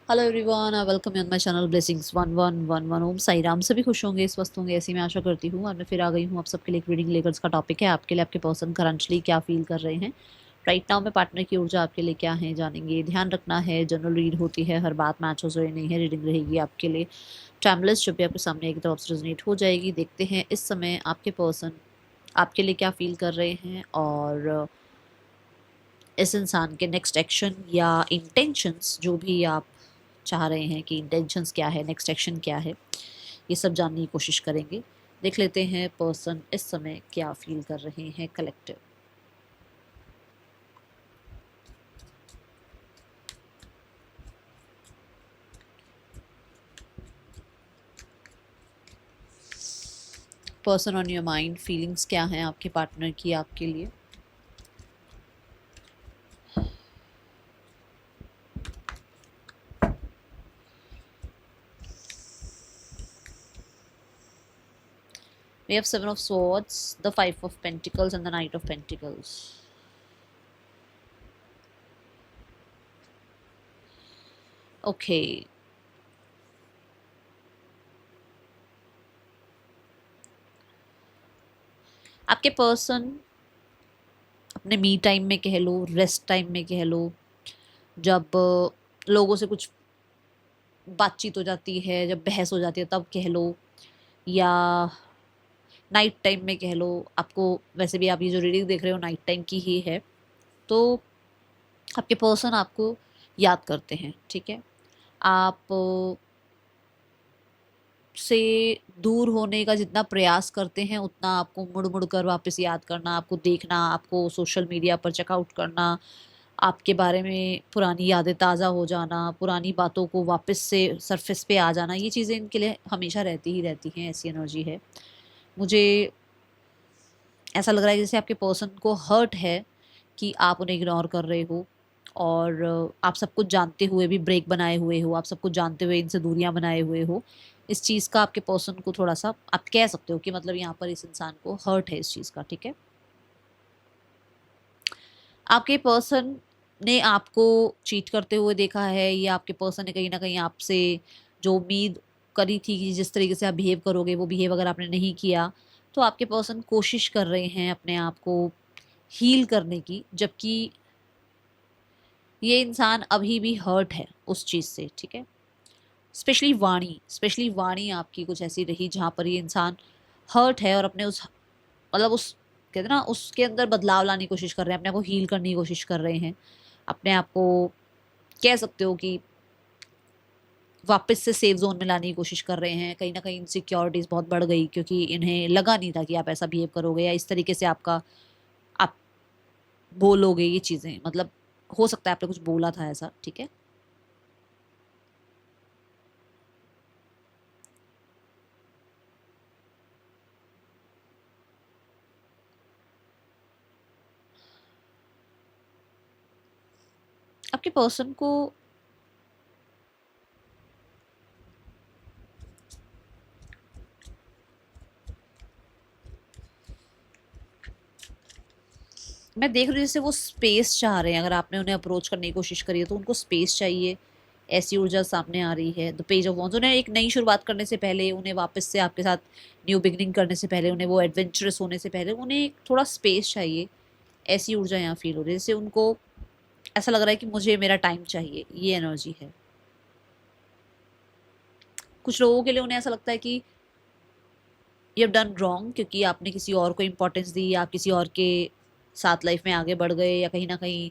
Hello everyone, welcome on my channel blessings 1111। ओम साई राम। सभी खुश होंगे, स्वस्थ होंगे, ऐसी मैं आशा करती हूँ। और मैं फिर आ गई हूँ आप सबके लिए एक रीडिंग लेकर। इसका टॉपिक है आपके लिए आपके पर्सन करंटली क्या फील कर रहे हैं राइट नाउ में। पार्टनर की ऊर्जा आपके लिए क्या है जानेंगे। ध्यान रखना है, जनरल रीड होती है, हर बात मैच हो रही नहीं है। रीडिंग रहेगी आपके लिए टाइमलेस, जब भी आपके सामने एक तरफ से रेजोनेट हो जाएगी। देखते हैं इस समय आपके पर्सन आपके लिए क्या फील कर रहे हैं और इस इंसान के नेक्स्ट एक्शन या इंटेंशंस, जो भी आप चाह रहे हैं कि इंटेंशंस क्या है, नेक्स्ट एक्शन क्या है, ये सब जानने की कोशिश करेंगे। देख लेते हैं पर्सन इस समय क्या फील कर रहे हैं collective. Person on your mind, feelings क्या हैं आपके पार्टनर की आपके लिए। We have Seven of Swords, the Five of Pentacles and the Knight of Pentacles. Okay. आपके पर्सन अपने मी टाइम में कह लो, रेस्ट टाइम में कह लो, जब लोगों से कुछ बातचीत हो जाती है, जब बहस हो जाती है तब कह लो, या नाइट टाइम में कह लो। आपको वैसे भी आप ये जो रीडिंग देख रहे हो नाइट टाइम की ही है, तो आपके पर्सन आपको याद करते हैं। ठीक है, आप से दूर होने का जितना प्रयास करते हैं उतना आपको मुड़ मुड़ कर वापस याद करना, आपको देखना, आपको सोशल मीडिया पर चेकआउट करना, आपके बारे में पुरानी यादें ताज़ा हो जाना, पुरानी बातों को वापस से सरफेस पे आ जाना, ये चीज़ें इनके लिए हमेशा रहती ही रहती हैं। ऐसी एनर्जी है। मुझे ऐसा लग रहा है जैसे आपके पर्सन को हर्ट है कि आप उन्हें इग्नोर कर रहे हो, और आप सब कुछ जानते हुए भी ब्रेक बनाए हुए हो, आप सब कुछ जानते हुए इनसे दूरियां बनाए हुए हो। इस चीज़ का आपके पर्सन को थोड़ा सा आप कह सकते हो कि मतलब यहाँ पर इस इंसान को हर्ट है इस चीज़ का। ठीक है, आपके पर्सन ने आपको चीट करते हुए देखा है, या आपके पर्सन ने कहीं ना कहीं आपसे जो उम्मीद करी थी कि जिस तरीके से आप बिहेव करोगे वो बिहेव अगर आपने नहीं किया, तो आपके पर्सन कोशिश कर रहे हैं अपने आप को हील करने की, जबकि ये इंसान अभी भी हर्ट है उस चीज़ से। ठीक है, स्पेशली वाणी आपकी कुछ ऐसी रही जहाँ पर ये इंसान हर्ट है और अपने उस मतलब उस कहते हैं ना उसके अंदर बदलाव लाने की कोशिश कर रहे हैं, अपने आप को हील करने की कोशिश कर रहे हैं, अपने आप को कह सकते हो कि वापस से सेफ जोन में लाने की कोशिश कर रहे हैं। कहीं ना कहीं इनसिक्योरिटीज़ बहुत बढ़ गई, क्योंकि इन्हें लगा नहीं था कि आप ऐसा बिहेव करोगे या इस तरीके से आपका आप बोलोगे ये चीज़ें। मतलब हो सकता है आपने कुछ बोला था ऐसा। ठीक है, आपके पर्सन को मैं देख रही हूँ जैसे वो स्पेस चाह रहे हैं। अगर आपने उन्हें अप्रोच करने की कोशिश करी है तो उनको स्पेस चाहिए, ऐसी ऊर्जा सामने आ रही है। द पेज ऑफ वॉन्ड्स, उन्हें एक नई शुरुआत करने से पहले, उन्हें वापस से आपके साथ न्यू बिगनिंग करने से पहले, उन्हें वो एडवेंचरस होने से पहले उन्हें एक थोड़ा स्पेस चाहिए। ऐसी ऊर्जा यहाँ फील हो रही है जैसे उनको ऐसा लग रहा है कि मुझे मेरा टाइम चाहिए। ये एनर्जी है। कुछ लोगों के लिए उन्हें ऐसा लगता है कि यू हैव डन रॉन्ग, क्योंकि आपने किसी और को इम्पोर्टेंस दी, आप किसी और के साथ लाइफ में आगे बढ़ गए, या कहीं ना कहीं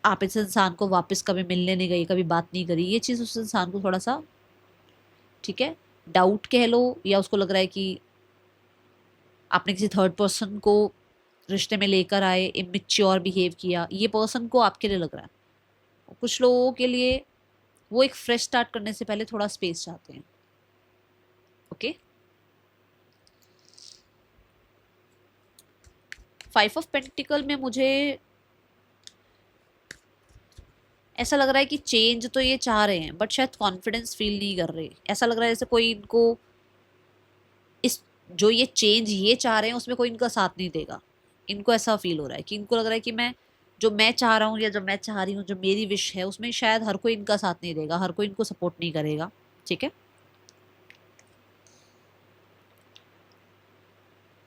आप इस इंसान को वापस कभी मिलने नहीं गई, कभी बात नहीं करी। ये चीज़ उस इंसान को थोड़ा सा, ठीक है, डाउट कह लो, या उसको लग रहा है कि आपने किसी थर्ड पर्सन को रिश्ते में लेकर आए, इमेच्योर बिहेव किया। ये पर्सन को आपके लिए लग रहा है। कुछ लोगों के लिए वो एक फ्रेश स्टार्ट करने से पहले थोड़ा स्पेस चाहते हैं। ओके, 5 ऑफ पेंटिकल में मुझे ऐसा लग रहा है कि चेंज तो ये चाह रहे हैं, बट शायद कॉन्फिडेंस फील नहीं कर रहे। ऐसा लग रहा है जैसे कोई इनको इस जो ये चेंज ये चाह रहे हैं उसमें कोई इनका साथ नहीं देगा। इनको ऐसा फील हो रहा है कि इनको लग रहा है कि मैं जो मैं चाह रहा हूँ या जो मैं चाह रही हूँ, जो मेरी विश है, उसमें शायद हर कोई इनका साथ नहीं देगा, हर कोई इनको सपोर्ट नहीं करेगा। ठीक है,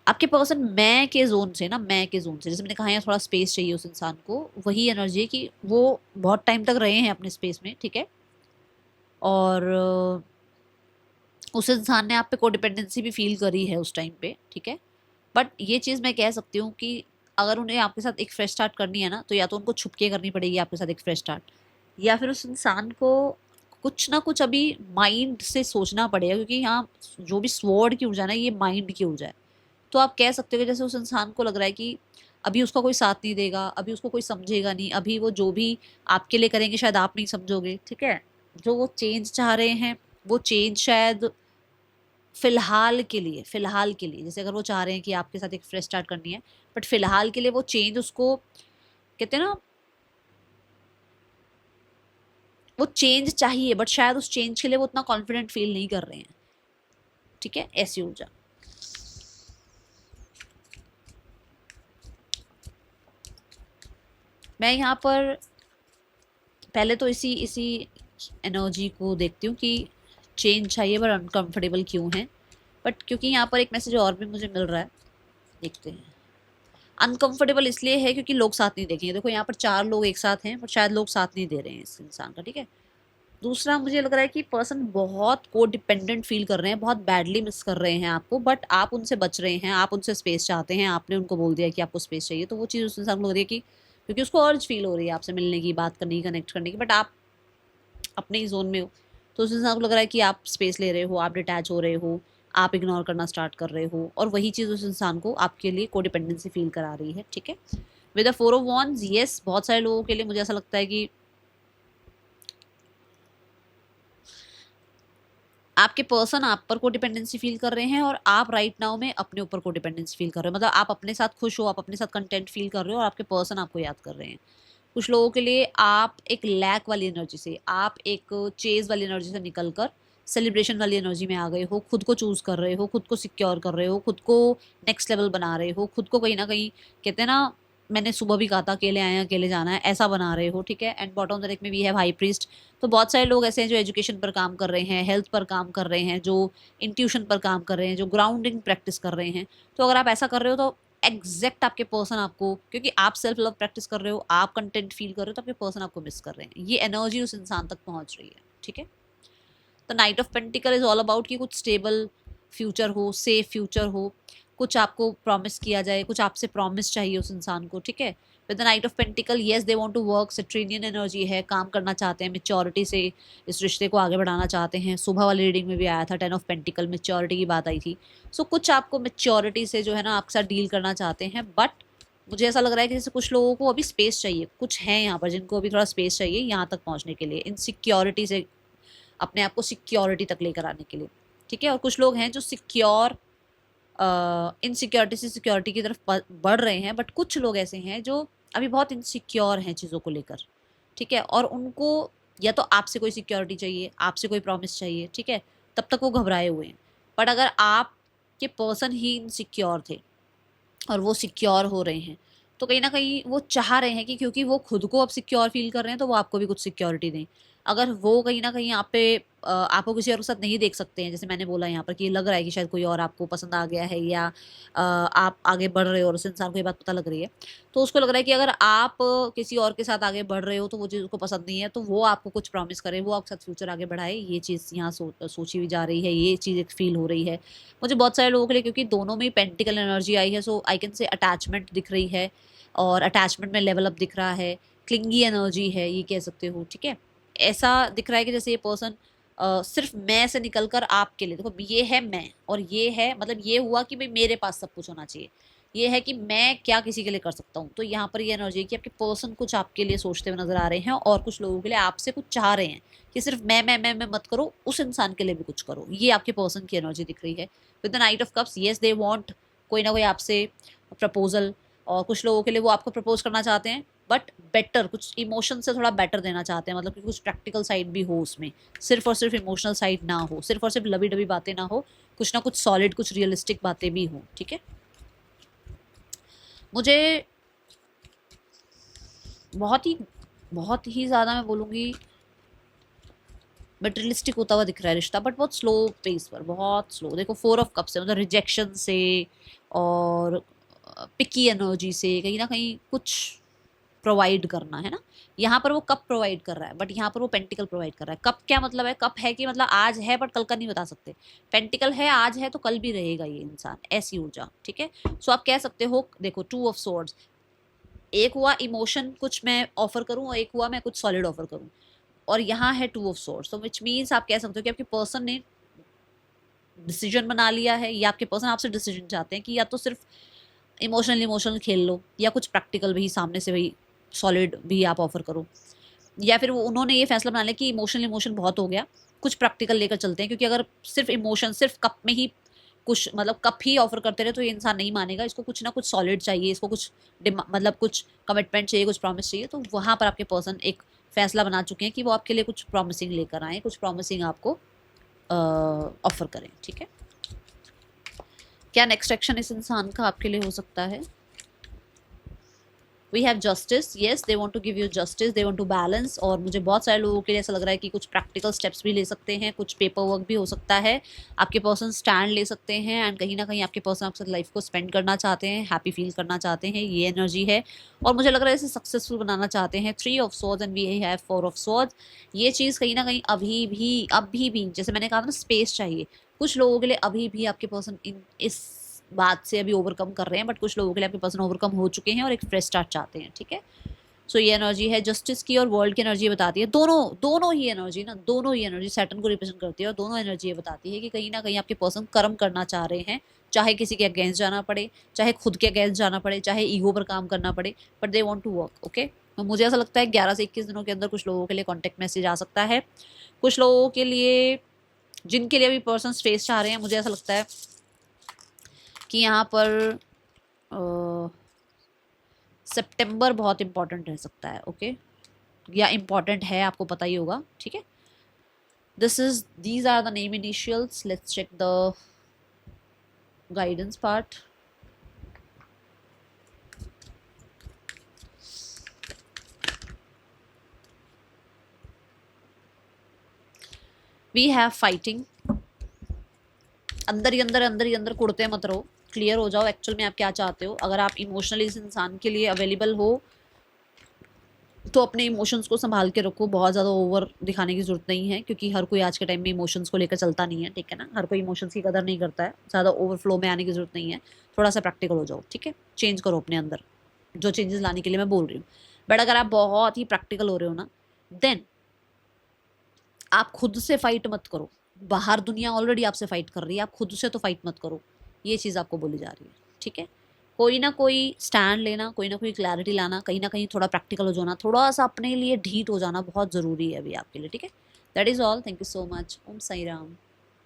आपके पर्सन मैं के जोन से ना, मैं के जोन से, जैसे मैंने कहा है थोड़ा स्पेस चाहिए उस इंसान को, वही एनर्जी है कि वो बहुत टाइम तक रहे हैं अपने स्पेस में। ठीक है, और उस इंसान ने आप पे कोडिपेंडेंसी भी फील करी है उस टाइम पे। ठीक है, बट ये चीज़ मैं कह सकती हूँ कि अगर उन्हें आपके साथ एक फ्रेश स्टार्ट करनी है ना, तो या तो उनको छुप के करनी पड़ेगी आपके साथ एक फ्रेश स्टार्ट, या फिर उस इंसान को कुछ ना कुछ अभी माइंड से सोचना पड़ेगा, क्योंकि यहाँ जो भी स्वॉर्ड की ऊर्जा है ना, ये माइंड की ऊर्जा है। तो आप कह सकते हो कि जैसे उस इंसान को लग रहा है कि अभी उसका कोई साथ नहीं देगा, अभी उसको कोई समझेगा नहीं, अभी वो जो भी आपके लिए करेंगे शायद आप नहीं समझोगे। ठीक है, जो वो चेंज चाह रहे हैं, वो चेंज शायद फिलहाल के लिए जैसे अगर वो चाह रहे हैं कि आपके साथ एक फ्रेश स्टार्ट करनी है, बट फिलहाल के लिए वो चेंज उसको कहते हैं ना, वो चेंज चाहिए, बट शायद उस चेंज के लिए वो उतना कॉन्फिडेंट फील नहीं कर रहे हैं। ठीक है, ऐसी ऊर्जा। मैं यहाँ पर पहले तो इसी इसी एनर्जी को देखती हूँ कि चेंज चाहिए पर अनकंफर्टेबल क्यों है। बट क्योंकि यहाँ पर एक मैसेज और भी मुझे मिल रहा है, देखते हैं। अनकंफर्टेबल इसलिए है क्योंकि लोग साथ नहीं देखेंगे। देखो यहाँ पर 4 लोग एक साथ हैं, पर शायद लोग साथ नहीं दे रहे हैं इस इंसान का। ठीक है, दूसरा मुझे लग रहा है कि पर्सन बहुत को डिपेंडेंट फील कर रहे हैं, बहुत बैडली मिस कर रहे हैं आपको, बट आप उनसे बच रहे हैं, आप उनसे स्पेस चाहते हैं, आपने उनको बोल दिया कि आपको स्पेस चाहिए, तो वो चीज़ उस इंसान को लग रही है कि क्योंकि उसको अर्ज फील हो रही है आपसे मिलने की, बात करने की, कनेक्ट करने की, बट आप अपने ही जोन में हो। तो उस इंसान को लग रहा है कि आप स्पेस ले रहे हो, आप डिटैच हो रहे हो, आप इग्नोर करना स्टार्ट कर रहे हो, और वही चीज़ उस इंसान को आपके लिए कोडिपेंडेंसी फील करा रही है। ठीक है, with the 4 of wands, yes, बहुत सारे लोगों के लिए मुझे ऐसा लगता है कि आपके पर्सन आप पर कोडिपेंडेंसी फील कर रहे हैं, और आप राइट नाउ में अपने ऊपर कोडिपेंडेंसी फील कर रहे हो। मतलब आप अपने साथ खुश हो, आप अपने साथ कंटेंट फील कर रहे हो, और आपके पर्सन आपको याद कर रहे हैं। कुछ लोगों के लिए आप एक लैक वाली एनर्जी से, आप एक चेज वाली एनर्जी से निकल कर सेलिब्रेशन वाली एनर्जी में आ गए हो, खुद को चूज कर रहे हो, खुद को सिक्योर कर रहे हो, खुद को नेक्स्ट लेवल बना रहे हो, खुद को कहीं ना कहीं कहते हैं ना, मैंने सुबह भी कहा था अकेले आए हैं अकेले जाना है, ऐसा बना रहे हो। ठीक है, एंड बॉटम द में वी हैव हाई प्रीस्ट। तो बहुत सारे लोग ऐसे हैं जो एजुकेशन पर काम कर रहे हैं, हेल्थ पर काम कर रहे हैं, जो इंट्यूशन पर काम कर रहे हैं, जो ग्राउंडिंग प्रैक्टिस कर रहे हैं। तो अगर आप ऐसा कर रहे हो तो एग्जैक्ट आपके पर्सन आपको, क्योंकि आप सेल्फ लव प्रैक्टिस कर रहे हो, आप कंटेंट फील कर रहे हो, तो आपके पर्सन आपको मिस कर रहे हैं। ये एनर्जी उस इंसान तक पहुंच रही है। ठीक है, तो night of pentacle is all about कि कुछ स्टेबल फ्यूचर हो, सेफ फ्यूचर हो, कुछ आपको प्रॉमिस किया जाए, कुछ आपसे प्रॉमिस चाहिए उस इंसान को। ठीक है, with the knight of pentacles, yes they want to work, सिट्रेनियन एनर्जी है, काम करना चाहते हैं, मेच्योरिटी से इस रिश्ते को आगे बढ़ाना चाहते हैं। सुबह वाली रीडिंग में भी आया था 10 ऑफ पेंटिकल, मेच्योरिटी की बात आई थी। सो कुछ आपको मेच्योरिटी से जो है ना आपके साथ डील करना चाहते हैं, बट मुझे ऐसा लग रहा है कि जैसे कुछ लोगों को अभी स्पेस चाहिए, कुछ है यहाँ पर जिनको अभी थोड़ा स्पेस चाहिए यहाँ तक पहुँचने के लिए, इनसिक्योरिटी से अपने आप को सिक्योरिटी तक लेकर आने के लिए। ठीक है, और कुछ लोग हैं जो सिक्योर इनसिक्योरिटी से सिक्योरिटी की तरफ बढ़ रहे हैं, बट कुछ लोग ऐसे हैं जो अभी बहुत इनसिक्योर हैं चीज़ों को लेकर। ठीक है, और उनको या तो आपसे कोई सिक्योरिटी चाहिए, आपसे कोई प्रॉमिस चाहिए। ठीक है, तब तक वो घबराए हुए हैं। बट अगर आपके पर्सन ही इनसिक्योर थे और वो सिक्योर हो रहे हैं, तो कहीं ना कहीं वो चाह रहे हैं कि क्योंकि वो खुद को अब सिक्योर फील कर रहे हैं, तो वो आपको भी कुछ सिक्योरिटी दें। अगर वो कहीं ना कहीं आप पे आपको किसी और के साथ नहीं देख सकते हैं, जैसे मैंने बोला यहाँ पर कि लग रहा है कि शायद कोई और आपको पसंद आ गया है, या आप आगे बढ़ रहे हो और उस इंसान को ये बात पता लग रही है, तो उसको लग रहा है कि अगर आप किसी और के साथ आगे बढ़ रहे हो तो वो चीज़ उसको पसंद नहीं है, तो वो आपको कुछ प्रॉमिस करे, वो आपके साथ फ्यूचर आगे बढ़ाए। ये चीज़ यहाँ सोची हुई जा रही है, ये चीज़ एक फील हो रही है मुझे बहुत सारे लोगों के लिए, क्योंकि दोनों में ही पेंटिकल एनर्जी आई है। सो आई कैन से अटैचमेंट दिख रही है, और अटैचमेंट में लेवल अप दिख रहा है, क्लिंगी एनर्जी है, ये कह सकते हो। ठीक है, ऐसा दिख रहा है कि जैसे ये पर्सन सिर्फ मैं से निकल कर आपके लिए, देखो ये है मैं, और ये है मतलब ये हुआ कि भाई मेरे पास सब कुछ होना चाहिए, ये है कि मैं क्या किसी के लिए कर सकता हूँ। तो यहाँ पर ये एनर्जी है कि आपके पर्सन कुछ आपके लिए सोचते हुए नजर आ रहे हैं, और कुछ लोगों के लिए आपसे कुछ चाह रहे हैं कि सिर्फ मैं मत करो, उस इंसान के लिए भी कुछ करो। ये आपके पर्सन की एनर्जी दिख रही है with the knight of cups. Yes they want कोई ना कोई आपसे प्रपोजल, और कुछ लोगों के लिए वो आपको प्रपोज करना चाहते हैं, बट बेटर, कुछ इमोशन से थोड़ा बेटर देना चाहते हैं, मतलब कि कुछ प्रैक्टिकल साइड भी हो उसमें, सिर्फ और सिर्फ इमोशनल साइड ना हो, सिर्फ और सिर्फ लबी डबी बातें ना हो, कुछ ना कुछ सॉलिड, कुछ रियलिस्टिक बातें भी हो। ठीक है, मुझे बहुत ही ज़्यादा मैं बोलूँगी मटेरियलिस्टिक होता हुआ दिख रहा है रिश्ता, बट बहुत स्लो पेस पर, बहुत स्लो। देखो 4 ऑफ कप्स है, मतलब रिजेक्शन से और पिकी एनर्जी से कहीं ना कहीं कुछ प्रोवाइड करना है ना। यहाँ पर वो कप प्रोवाइड कर रहा है, बट यहाँ पर वो पेंटिकल प्रोवाइड कर रहा है। कप क्या मतलब है? कप है कि मतलब आज है बट कल का नहीं बता सकते। पेंटिकल है, आज है तो कल भी रहेगा ये इंसान, ऐसी ऊर्जा, ठीक है। सो आप कह सकते हो, देखो 2 ऑफ सोर्ड्स, एक हुआ इमोशन कुछ मैं ऑफर करूं और एक हुआ मैं कुछ सॉलिड ऑफर करूं, और यहाँ है 2 ऑफ सोर्ड्स, तो विच मीन्स आप कह सकते हो कि आपके पर्सन ने डिसीजन बना लिया है, या आपके पर्सन आपसे डिसीजन चाहते हैं कि या तो सिर्फ इमोशनल खेल लो, या कुछ प्रैक्टिकल भी सामने से वही सॉलिड भी आप ऑफर करो, या फिर वो उन्होंने ये फैसला बना लिया कि इमोशन बहुत हो गया, कुछ प्रैक्टिकल लेकर चलते हैं। क्योंकि अगर सिर्फ इमोशन, सिर्फ कप में ही कुछ, मतलब कप ही ऑफर करते रहे तो ये इंसान नहीं मानेगा, इसको कुछ ना कुछ सॉलिड चाहिए, इसको कुछ मतलब कुछ कमिटमेंट चाहिए, कुछ प्रॉमिस चाहिए। तो वहाँ पर आपके पर्सन एक फैसला बना चुके हैं कि वो आपके लिए कुछ प्रॉमिसिंग लेकर आए, कुछ प्रॉमिसिंग आपको ऑफर करें, ठीक है। क्या नेक्स्ट एक्शन इस इंसान का आपके लिए हो सकता है? We have justice, yes they want to give you justice, they want to balance. और मुझे बहुत सारे लोगों के लिए ऐसा लग रहा है कि कुछ प्रैक्टिकल स्टेप्स भी ले सकते हैं, कुछ पेपर वर्क भी हो सकता है, आपके पर्सन स्टैंड ले सकते हैं, एंड कहीं ना कहीं आपके पर्सन आपके साथ लाइफ को स्पेंड करना चाहते हैं, हैप्पी फील करना चाहते हैं, ये एनर्जी है। और मुझे लग रहा है इसे सक्सेसफुल बनाना चाहते हैं। 3 of swords and we have 4 of swords. ये चीज़ कहीं ना कहीं अभी भी जैसे मैंने कहा था ना, स्पेस चाहिए कुछ लोगों के लिए। अभी भी आपके पर्सन इस बात से अभी ओवरकम कर रहे हैं, बट कुछ लोगों के लिए आपके पर्सन ओवरकम हो चुके हैं और एक फ्रेश स्टार्ट चाहते हैं, ठीक है। सो ये एनर्जी है जस्टिस की, और वर्ल्ड की एनर्जी बताती है, दोनों ही एनर्जी सैटर्न को रिप्रेजेंट करती है, और दोनों एनर्जी ये बताती है कि कहीं ना कहीं आपके पर्सन कर्म करना चाह रहे हैं, चाहे किसी के अगेंस्ट जाना पड़े, चाहे खुद के अगेंस्ट जाना पड़े, चाहे ईगो पर काम करना पड़े, but they want to work, okay. तो मुझे ऐसा लगता है 11 से 21 दिनों के अंदर कुछ लोगों के लिए कॉन्टेक्ट मैसेज आ सकता है। कुछ लोगों के लिए, जिनके लिए अभी पर्सन स्पेस चाह रहे हैं, मुझे ऐसा लगता है कि यहाँ पर सितंबर बहुत इंपॉर्टेंट रह सकता है, ओके, या इंपॉर्टेंट है, आपको पता ही होगा, ठीक है। These are the name initials. Let's check the guidance part. We have fighting. अंदर ही अंदर कुड़ते मत रहो, क्लियर हो जाओ एक्चुअल में आप क्या चाहते हो। अगर आप इमोशनली इस इंसान के लिए अवेलेबल हो तो अपने इमोशंस को संभाल के रखो, बहुत ज़्यादा ओवर दिखाने की जरूरत नहीं है, क्योंकि हर कोई आज के टाइम में इमोशंस को लेकर चलता नहीं है, ठीक है ना। हर कोई इमोशंस की कदर नहीं करता है, ज़्यादा ओवरफ्लो में आने की जरूरत नहीं है। थोड़ा सा प्रैक्टिकल हो जाओ, ठीक है। चेंज करो अपने अंदर, जो चेंजेस लाने के लिए मैं बोल रही हूँ। बट अगर आप बहुत ही प्रैक्टिकल हो रहे हो ना, देन आप खुद से फाइट मत करो। बाहर दुनिया ऑलरेडी आपसे फाइट कर रही है, आप खुद से तो फाइट मत करो। ये चीज़ आपको बोली जा रही है, ठीक है। कोई ना कोई स्टैंड लेना, कोई ना कोई क्लैरिटी लाना, कहीं ना कहीं थोड़ा प्रैक्टिकल हो जाना, थोड़ा सा अपने लिए ढीठ हो जाना बहुत ज़रूरी है अभी आपके लिए, ठीक है। That is all. Thank you so much. Om Sai Ram.